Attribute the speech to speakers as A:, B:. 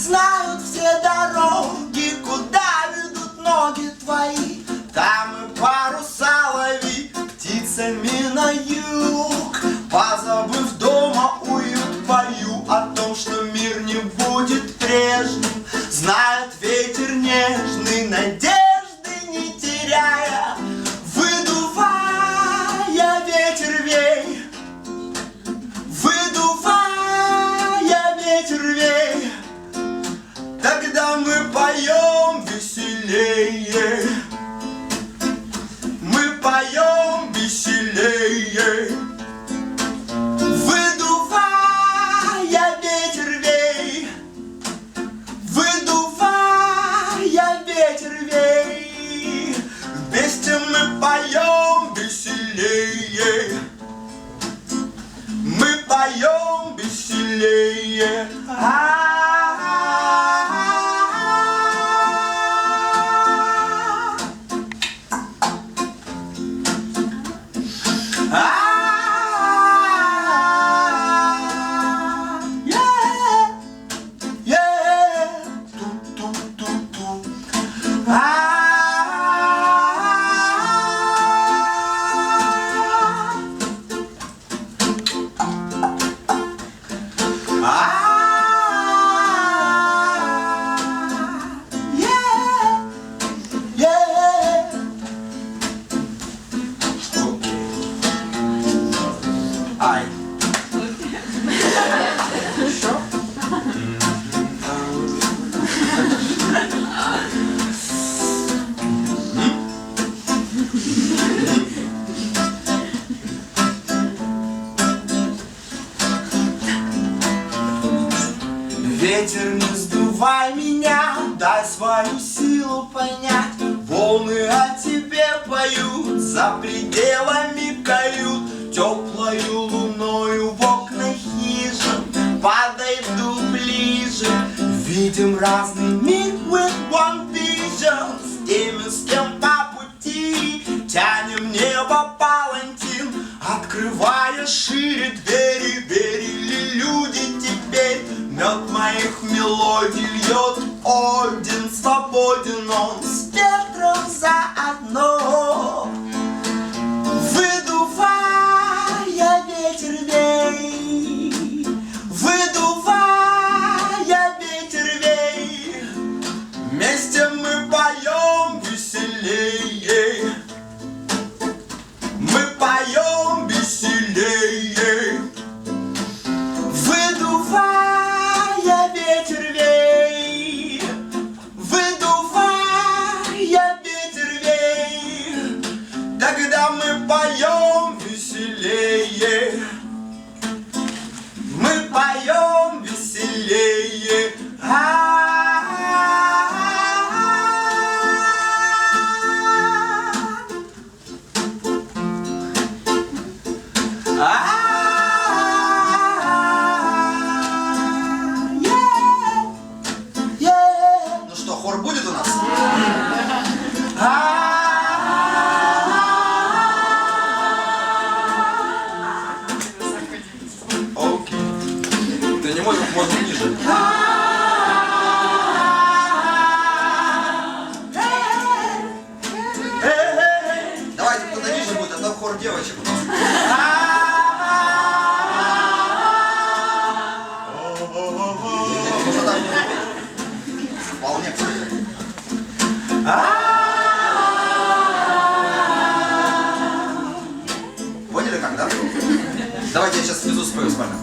A: знают все дороги, куда ведут ноги твои. Там и паруса лови птицами на юг. Позабыв дома уют, пою о том, что мир не будет прежним. Знает ветер нежный, надежды не теряя. Выдувая ветер вей, выдувая ветер вей, тогда мы поем веселее. Мы поем веселее. Выдувая ветер вей, выдувая ветер вей, вместе мы поем веселее. Мы поем веселее. Ветер, не сдувай меня, дай свою силу понять. Волны о тебе поют, за пределами кают. Теплою луною в окна хижин подойду ближе. Видим разный мир with one vision. С теми, с кем по пути тянем небо палантин, открывая шире двери. Верили люди теперь. Мед моих мелодий льет Один, свободен он с ветром заодно. Выдувая ветер вей, выдувая ветер вей, вместе мы поем веселее. Мы поем веселее. Выдувая ветер вей, выдувая ветер вей, тогда мы поем веселее. Мы поем веселее. Ну что, хор будет у нас? Окей. Ты не можешь, можно ниже. Давайте кто-то ниже будет, а то хор девочек у нас. Вполне кстати. Поняли как, да? Давайте я сейчас внизу спою с вами.